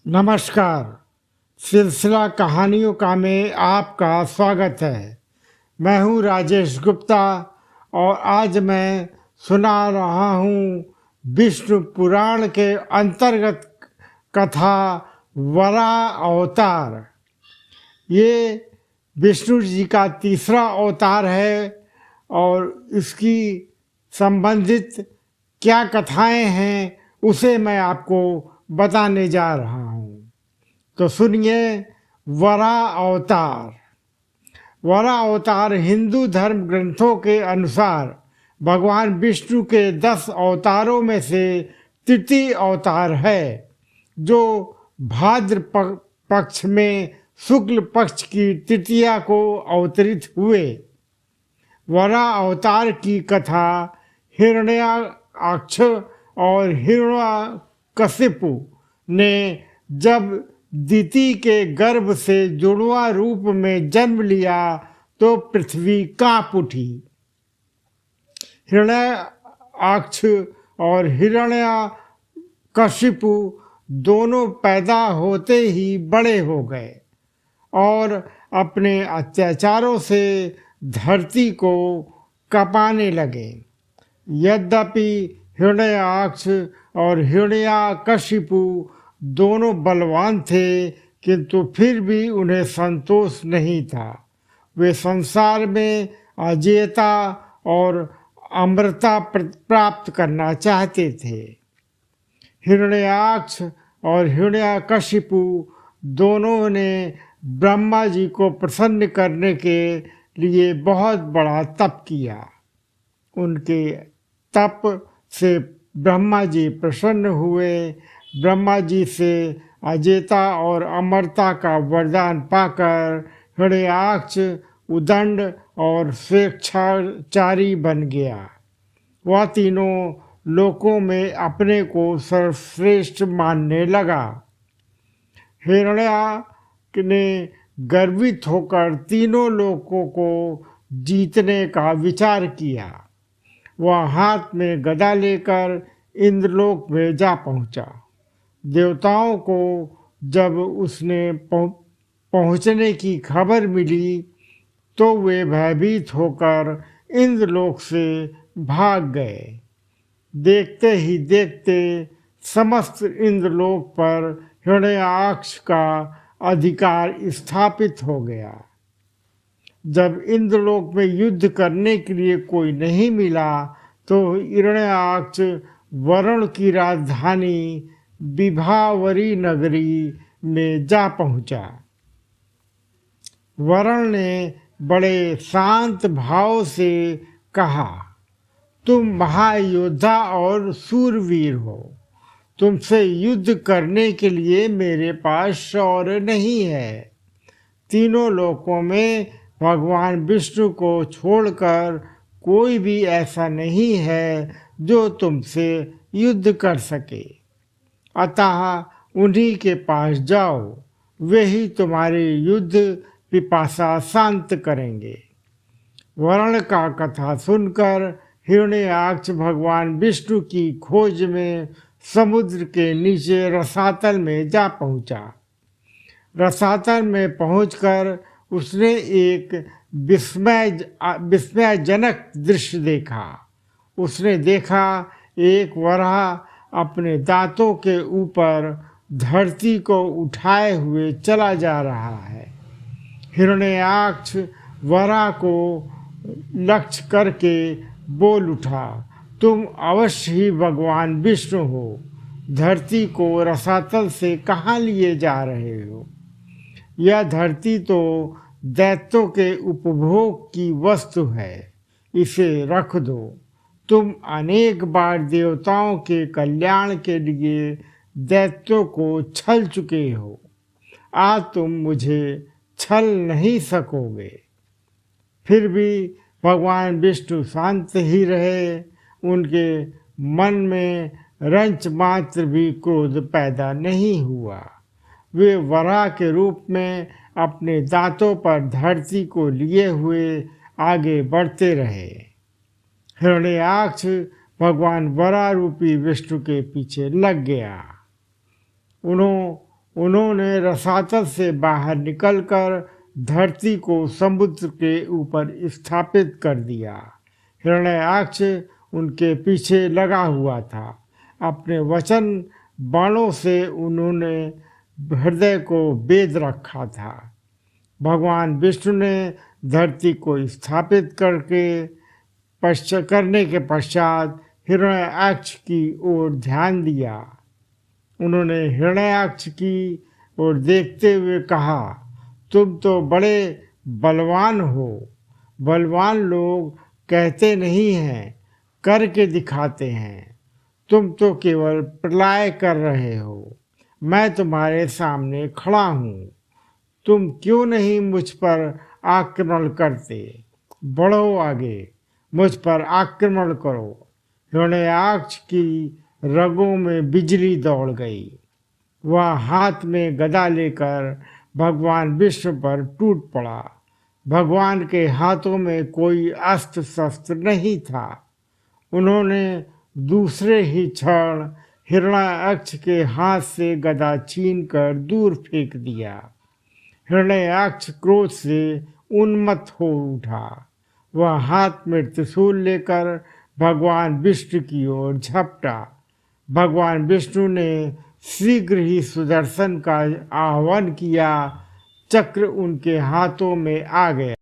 नमस्कार। सिलसिला कहानियों का में आपका स्वागत है। मैं हूं राजेश गुप्ता और आज मैं सुना रहा हूं विष्णु पुराण के अंतर्गत कथा वराह अवतार। ये विष्णु जी का तीसरा अवतार है और इसकी संबंधित क्या कथाएं हैं उसे मैं आपको बताने जा रहा हूँ। तो सुनिए। वराह अवतार। वराह अवतार हिंदू धर्म ग्रंथों के अनुसार भगवान विष्णु के 10 अवतारों में से तृतीय अवतार है, जो भाद्र पक्ष में शुक्ल पक्ष की तृतीया को अवतरित हुए। वराह अवतार की कथा हिरण्याक्ष और हिरण्यकशिपु ने जब दिति के गर्भ से जुड़वा रूप में जन्म लिया तो पृथ्वी कांप उठी। हिरण्याक्ष और हिरण्यकशिपु दोनों पैदा होते ही बड़े हो गए और अपने अत्याचारों से धरती को कपाने लगे। यद्यपि हिरण्याक्ष और हिरण्यकशिपु दोनों बलवान थे, किंतु फिर भी उन्हें संतोष नहीं था। वे संसार में अजेयता और अमरता प्राप्त करना चाहते थे। हिरण्याक्ष और हिरण्यकशिपु दोनों ने ब्रह्मा जी को प्रसन्न करने के लिए बहुत बड़ा तप किया। उनके तप से ब्रह्मा जी प्रसन्न हुए। ब्रह्मा जी से अजेयता और अमरता का वरदान पाकर हिरण्याक्ष उदंड और स्वेच्छाचारी बन गया। वह तीनों लोकों में अपने को सर्वश्रेष्ठ मानने लगा। हिरण्याक्ष ने गर्वित होकर तीनों लोकों को जीतने का विचार किया। वह हाथ में गदा लेकर इंद्रलोक में जा पहुंचा। देवताओं को जब उसने पहुंचने की खबर मिली तो वे भयभीत होकर इंद्रलोक से भाग गए। देखते ही देखते समस्त इंद्रलोक पर हिरण्याक्ष का अधिकार स्थापित हो गया। जब इंद्रलोक में युद्ध करने के लिए कोई नहीं मिला तो हिरण्याक्ष वरुण की राजधानी विभावरी नगरी में जा पहुंचा। वरुण ने बड़े शांत भाव से कहा, तुम महायोद्धा और सूरवीर हो। तुमसे युद्ध करने के लिए मेरे पास शौर्य नहीं है। तीनों लोकों में भगवान विष्णु को छोड़कर कोई भी ऐसा नहीं है जो तुमसे युद्ध कर सके। अतः उन्हीं के पास जाओ, वे ही तुम्हारी युद्ध पिपासा शांत करेंगे। वरुण का कथा सुनकर हिरण्याक्ष भगवान विष्णु की खोज में समुद्र के नीचे रसातल में जा पहुंचा। रसातल में पहुंचकर उसने एक विस्मयजनक दृश्य देखा। उसने देखा एक वराह अपने दांतों के ऊपर धरती को उठाए हुए चला जा रहा है। हिरण्याक्ष वराह को लक्ष्य करके बोल उठा, तुम अवश्य ही भगवान विष्णु हो। धरती को रसातल से कहाँ लिए जा रहे हो? यह धरती तो दैत्यों के उपभोग की वस्तु है, इसे रख दो। तुम अनेक बार देवताओं के कल्याण के लिए दैत्यों को छल चुके हो, आज तुम मुझे छल नहीं सकोगे। फिर भी भगवान विष्णु शांत ही रहे। उनके मन में रंच मात्र भी क्रोध पैदा नहीं हुआ। वे वराह के रूप में अपने दांतों पर धरती को लिए हुए आगे बढ़ते रहे। हिरण्याक्ष भगवान वराह रूपी विष्णु के पीछे लग गया। उन्होंने रसातल से बाहर निकलकर धरती को समुद्र के ऊपर स्थापित कर दिया। हिरण्याक्ष उनके पीछे लगा हुआ था। अपने वचन बाणों से उन्होंने हृदय को बेध रखा था। भगवान विष्णु ने धरती को स्थापित करने के पश्चात हिरण्याक्ष की ओर ध्यान दिया। उन्होंने हिरण्याक्ष की ओर देखते हुए कहा, तुम तो बड़े बलवान हो। बलवान लोग कहते नहीं हैं, करके दिखाते हैं। तुम तो केवल प्रलय कर रहे हो। मैं तुम्हारे सामने खड़ा हूँ। तुम क्यों नहीं मुझ पर आक्रमण करते? बढ़ो आगे, मुझ पर आक्रमण करो। हिरण्याक्ष की रगों में बिजली दौड़ गई। वह हाथ में गदा लेकर भगवान विष्णु पर टूट पड़ा। भगवान के हाथों में कोई अस्त्र शस्त्र नहीं था। उन्होंने दूसरे ही क्षण हिरण्याक्ष के हाथ से गदा छीनकर दूर फेंक दिया। हिरण्याक्ष क्रोध से उन्मत्त हो उठा। वह हाथ में त्रिशूल लेकर भगवान विष्णु की ओर झपटा। भगवान विष्णु ने शीघ्र ही सुदर्शन का आह्वान किया। चक्र उनके हाथों में आ गया।